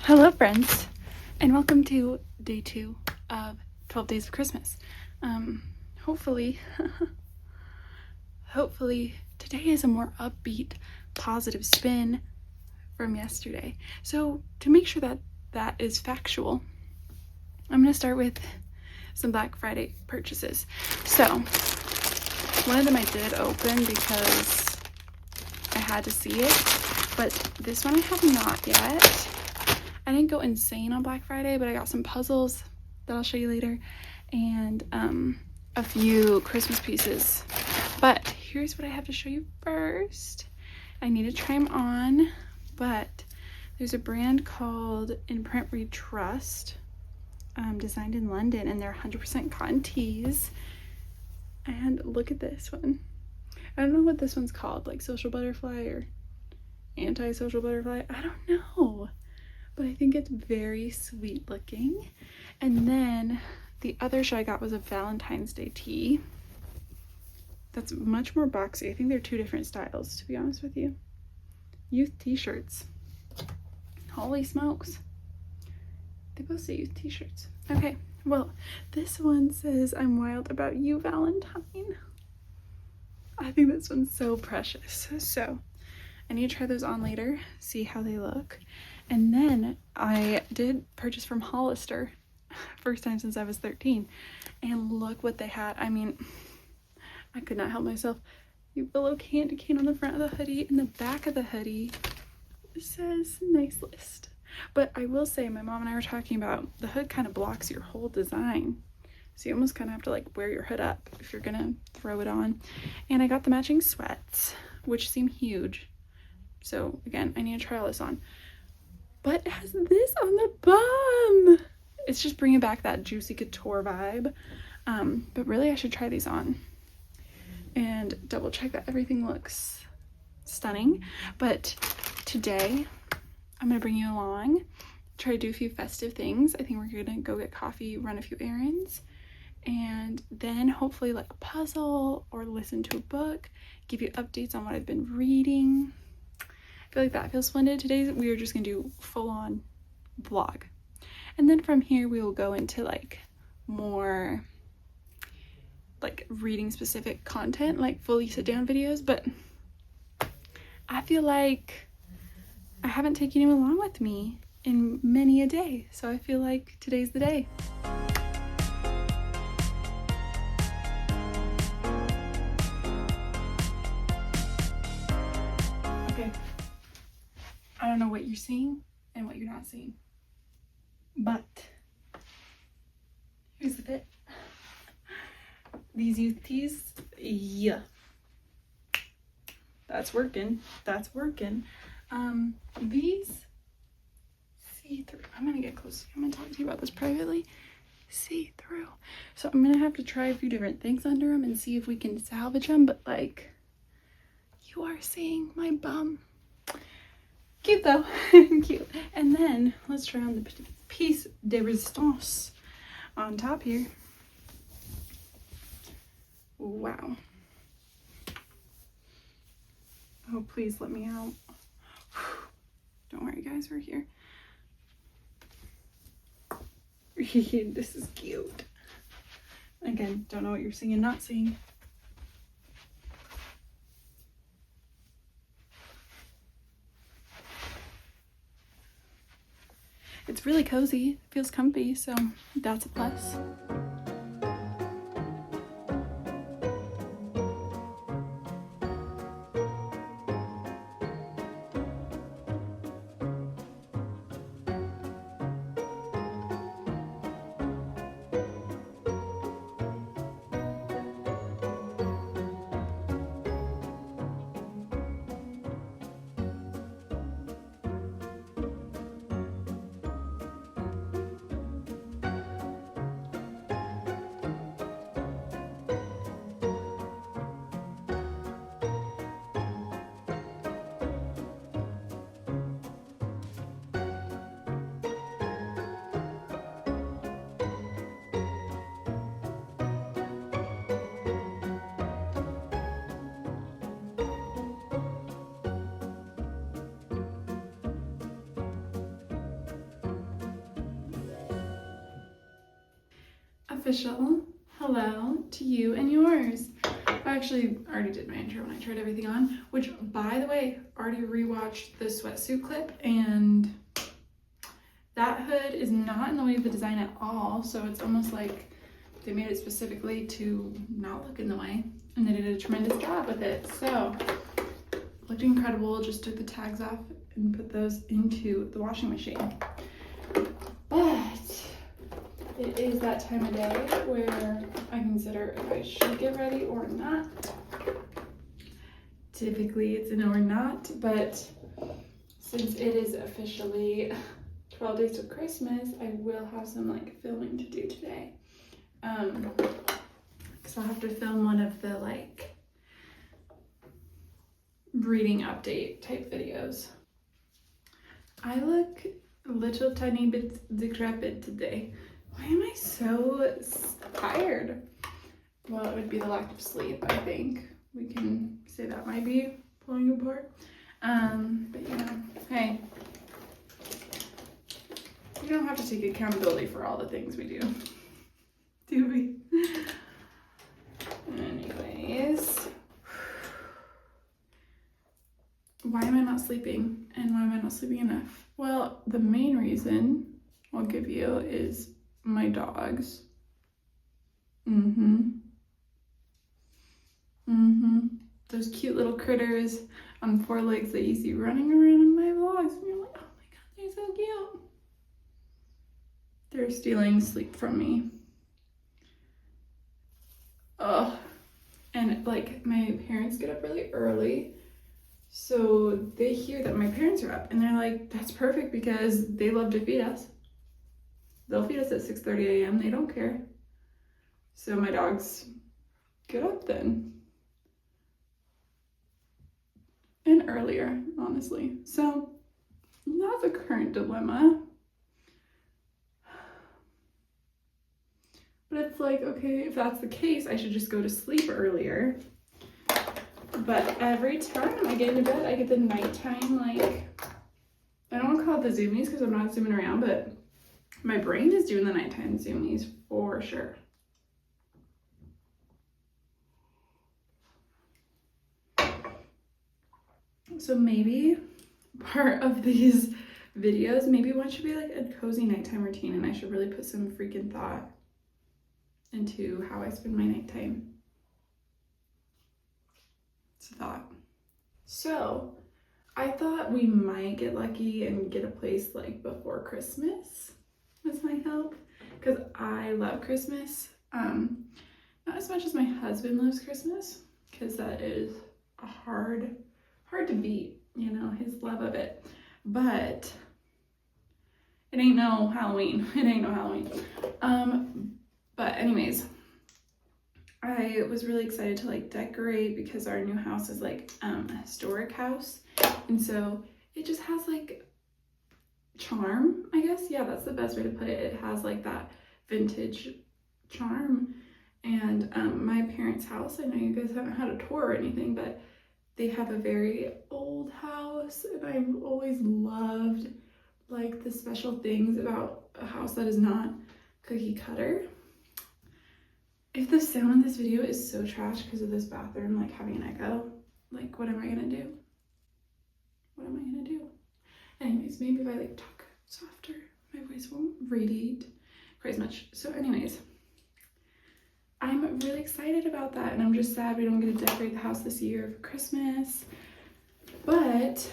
Hello friends, and welcome to day 2 of 12 Days of Christmas. Hopefully today is a more upbeat, positive spin from yesterday. So to make sure that that is factual, I'm going to start with some Black Friday purchases. So one of them I did open because I had to see it, but this one I have not yet. I didn't go insane on Black Friday, but I got some puzzles that I'll show you later and a few Christmas pieces. But here's what I have to show you first. I need to try them on, but there's a brand called Imprint We Trust, designed in London, and they're 100% cotton tees. And look at this one. I don't know what this one's called, like social butterfly or anti-social butterfly. I don't know. But I think it's very sweet looking. And then the other show I got was a Valentine's Day tee. That's much more boxy. I think they're two different styles, to be honest with you. Youth t-shirts. Holy smokes. They both say youth t-shirts. Okay, well, this one says, "I'm wild about you, Valentine." I think this one's so precious. So I need to try those on later, see how they look. And then I did purchase from Hollister, first time since I was 13, and look what they had. I mean, I could not help myself. You below candy cane on the front of the hoodie, and the back of the hoodie says nice list. But I will say, my mom and I were talking about the hood kind of blocks your whole design, so you almost kind of have to like wear your hood up if you're gonna throw it on. And I got the matching sweats, which seem huge. So again, I need to try all this on. But it has this on the bum. It's just bringing back that Juicy Couture vibe. But really, I should try these on and double check that everything looks stunning. But today, I'm going to bring you along, try to do a few festive things. I think we're going to go get coffee, run a few errands, and then hopefully like a puzzle or listen to a book, give you updates on what I've been reading. I feel like that feels splendid. Today we are just gonna do full-on vlog, and then from here we will go into like more like reading specific content, like fully sit down videos. But I feel like I haven't taken you along with me in many a day, so I feel like today's the day. Okay, I don't know what you're seeing and what you're not seeing, but here's the fit. These youth tees, yeah, that's working. These see-through. I'm gonna get close. I'm gonna talk to you about this privately. See-through. So I'm gonna have to try a few different things under them and see if we can salvage them. But like, you are seeing my bum. Cute though. Cute. And then let's try on the piece de resistance on top here. Wow. Oh, please let me out. Don't worry guys, we're here. This is cute. Again, don't know what you're seeing and not seeing. It's really cozy, feels comfy, so that's a plus. official hello to you and yours. I actually already did my intro when I tried everything on, which, by the way, already rewatched the sweatsuit clip, and that hood is not in the way of the design at all, so it's almost like they made it specifically to not look in the way, and they did a tremendous job with it. So looked incredible. Just took the tags off and put those into the washing machine. But it is that time of day where I consider if I should get ready or not. Typically it's a no or not, but since it is officially 12 days to Christmas, I will have some like filming to do today. So I'll have to film one of the like reading update type videos. I look a little tiny bit decrepit today. Why am I so tired? Well, it would be the lack of sleep, I think. We can say that might be pulling apart. But you know, hey, we don't have to take accountability for all the things we do, do we? Anyways, why am I not sleeping? And why am I not sleeping enough? Well, the main reason I'll give you is my dogs. Those cute little critters on 4 legs that you see running around in my vlogs, and you're like, oh my god, they're so cute. They're stealing sleep from me. Ugh. And like, my parents get up really early, so they hear that my parents are up, and they're like, that's perfect because they love to feed us. They'll feed us at 6:30 a.m. They don't care. So my dogs get up then. And earlier, honestly. So that's a current dilemma. But it's like, okay, if that's the case, I should just go to sleep earlier. But every time I get into bed, I get the nighttime, like, I don't want to call it the zoomies because I'm not zooming around, but my brain is doing the nighttime zoomies for sure. So maybe part of these videos, maybe one should be like a cozy nighttime routine, and I should really put some freaking thought into how I spend my nighttime. It's a thought. So I thought we might get lucky and get a place like before Christmas with my help, because I love Christmas. Not as much as my husband loves Christmas, because that is a hard to beat, you know, his love of it. But it ain't no Halloween. It ain't no Halloween. But anyways, I was really excited to like decorate because our new house is like a historic house, and so it just has like charm, I guess. Yeah, that's the best way to put it. It has like that vintage charm. And my parents' house, I know you guys haven't had a tour or anything, but they have a very old house, and I've always loved like the special things about a house that is not cookie cutter. If the sound in this video is so trash because of this bathroom like having an echo, like what am I gonna do? What am I gonna do? Anyways, maybe if I like talk softer, my voice won't radiate quite as much. So anyways, I'm really excited about that, and I'm just sad we don't get to decorate the house this year for Christmas, but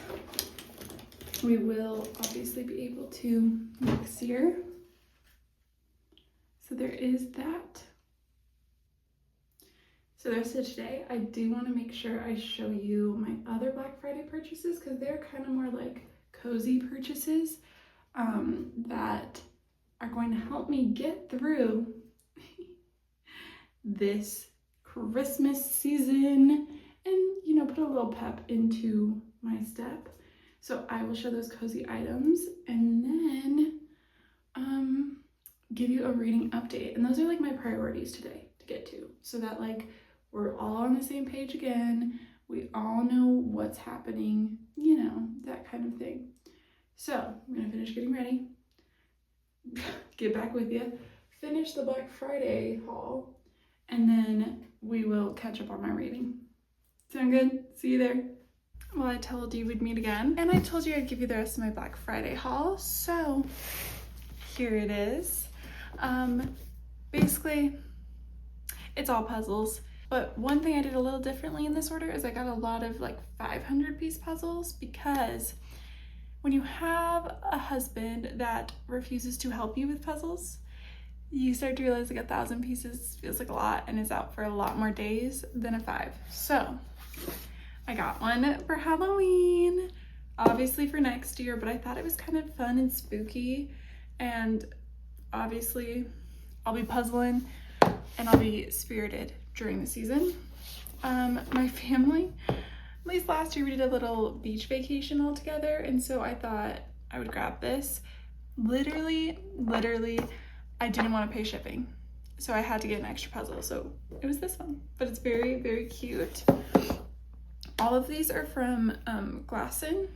we will obviously be able to next year. So there is that. So the rest of today, I do want to make sure I show you my other Black Friday purchases, because they're kind of more like cozy purchases that are going to help me get through this Christmas season and, you know, put a little pep into my step. So I will show those cozy items and then give you a reading update. And those are like my priorities today to get to, so that like we're all on the same page again. We all know what's happening, you know, that kind of thing. So I'm gonna finish getting ready, get back with you, finish the Black Friday haul, and then we will catch up on my reading. Sound good? See you there. Well, I told you we'd meet again, and I told you I'd give you the rest of my Black Friday haul, so here it is. Basically, it's all puzzles, but one thing I did a little differently in this order is I got a lot of like 500-piece puzzles, because when you have a husband that refuses to help you with puzzles, you start to realize like 1,000 pieces feels like a lot and is out for a lot more days than a 5. So I got one for Halloween, obviously for next year, but I thought it was kind of fun and spooky, and obviously I'll be puzzling and I'll be spirited during the season. My family, at least last year, we did a little beach vacation all together, and so I thought I would grab this. Literally, I didn't want to pay shipping, so I had to get an extra puzzle, so it was this one, but it's very, very cute. All of these are from Glasson,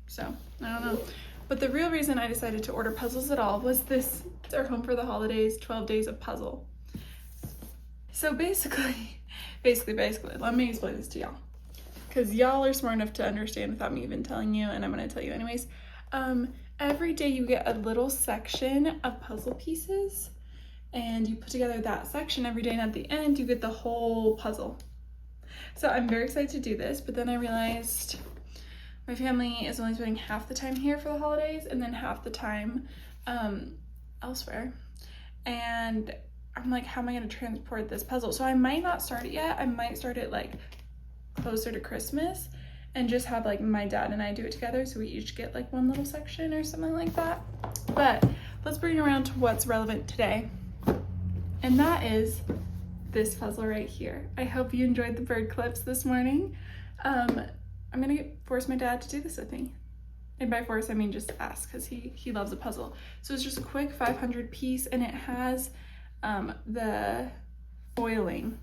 so I don't know. But the real reason I decided to order puzzles at all was this, it's our Home for the Holidays 12 Days of Puzzle. So basically, let me explain this to y'all, because y'all are smart enough to understand without me even telling you, and I'm going to tell you anyways. Every day you get a little section of puzzle pieces, and you put together that section every day, and at the end you get the whole puzzle. So I'm very excited to do this, but then I realized my family is only spending half the time here for the holidays and then half the time elsewhere. And I'm like, how am I going to transport this puzzle? So I might not start it yet. I might start it like closer to Christmas and just have like my dad and I do it together, so we each get like one little section or something like that. But let's bring it around to what's relevant today. And that is this puzzle right here. I hope you enjoyed the bird clips this morning. I'm gonna force my dad to do this with me. And by force, I mean just ask, because he loves a puzzle. So it's just a quick 500 piece, and it has the foiling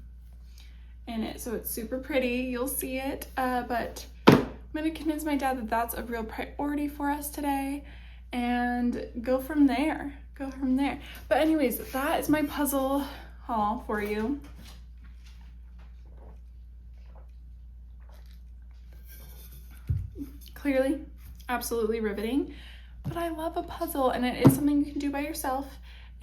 in it. So it's super pretty, you'll see it. But I'm gonna convince my dad that that's a real priority for us today and go from there. But anyways, that is my puzzle haul for you. Clearly, absolutely riveting, but I love a puzzle, and it is something you can do by yourself,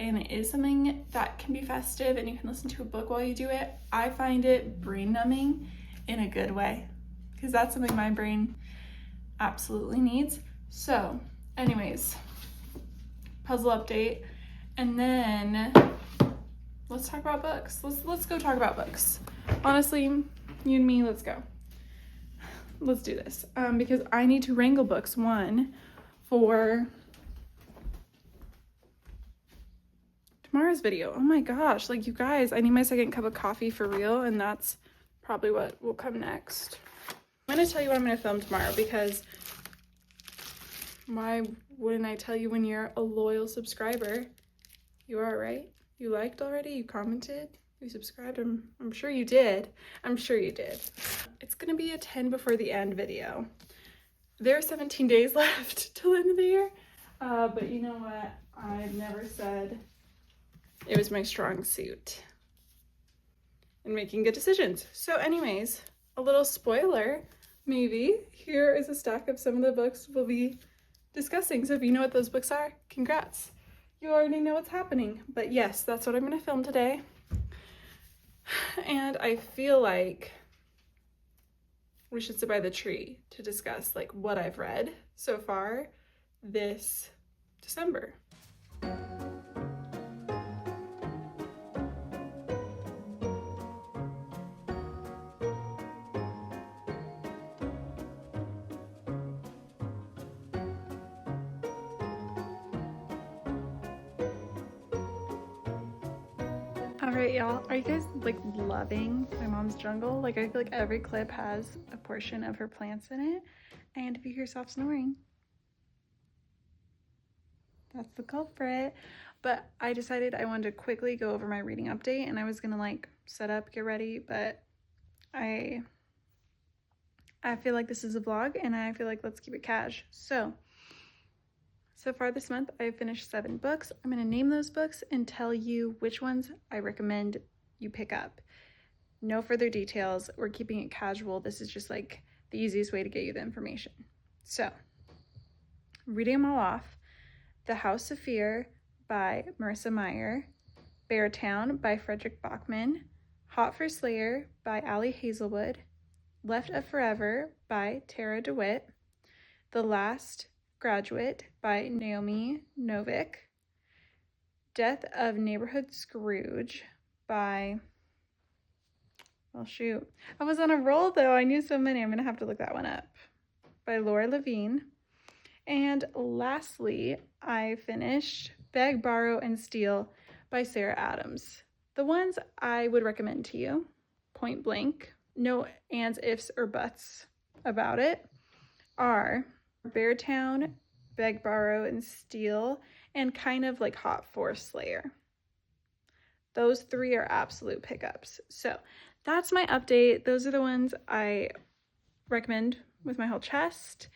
and it is something that can be festive, and you can listen to a book while you do it. I find it brain numbing in a good way, because that's something my brain absolutely needs. So anyways, puzzle update, and then let's talk about books. Let's go talk about books. Honestly, you and me, let's go. Let's do this, because I need to wrangle books, one for tomorrow's video. Oh my gosh, like, you guys, I need my second cup of coffee for real, and that's probably what will come next. I'm gonna tell you what I'm gonna film tomorrow, because why wouldn't I tell you when you're a loyal subscriber? You are, right? You liked already, you commented, you subscribed. I'm sure you did. It's gonna be a 10 before the end video. There are 17 days left till the end of the year, but you know what? I've never said it was my strong suit in making good decisions. So anyways, a little spoiler, maybe. Here is a stack of some of the books we'll be discussing. So if you know what those books are, congrats. You already know what's happening. But yes, that's what I'm gonna film today. And I feel like we should sit by the tree to discuss like what I've read so far this December. Alright, y'all, are you guys like loving my mom's jungle? Like, I feel like every clip has a portion of her plants in it, and if you hear soft snoring, that's the culprit. But I decided I wanted to quickly go over my reading update, and I was gonna like set up, get ready, but I feel like this is a vlog, and I feel like let's keep it cash. So So far this month, I've finished 7 books. I'm going to name those books and tell you which ones I recommend you pick up. No further details. We're keeping it casual. This is just like the easiest way to get you the information. So, reading them all off. The House of Fear by Marissa Meyer. Beartown by Fredrik Backman. Hot for Slayer by Ali Hazelwood. Left of Forever by Tara DeWitt. The Last Graduate by Naomi Novik. Death of Neighborhood Scrooge by, well, shoot. I was on a roll though. I knew so many. I'm going to have to look that one up. By Laura Levine. And lastly, I finished Beg, Borrow, and Steal by Sarah Adams. The ones I would recommend to you, point blank, no ands, ifs, or buts about it, are Beartown, Beg, Borrow, and Steal, and kind of like Hot for Slayer. Those 3 are absolute pickups. So that's my update. Those are the ones I recommend with my whole chest,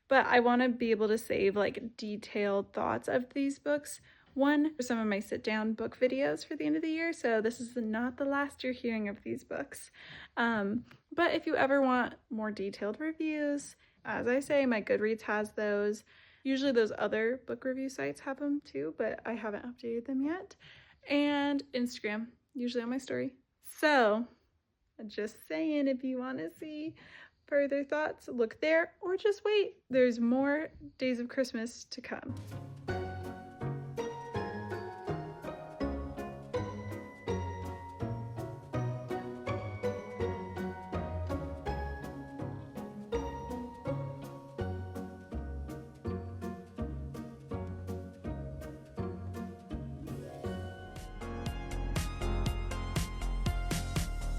but I want to be able to save like detailed thoughts of these books. One, for some of my sit down book videos for the end of the year. So this is not the last you're hearing of these books. But if you ever want more detailed reviews, as I say, my Goodreads has those. Usually those other book review sites have them too, but I haven't updated them yet. And Instagram, usually on my story. So just saying, if you want to see further thoughts, look there or just wait. There's more Days of Christmas to come.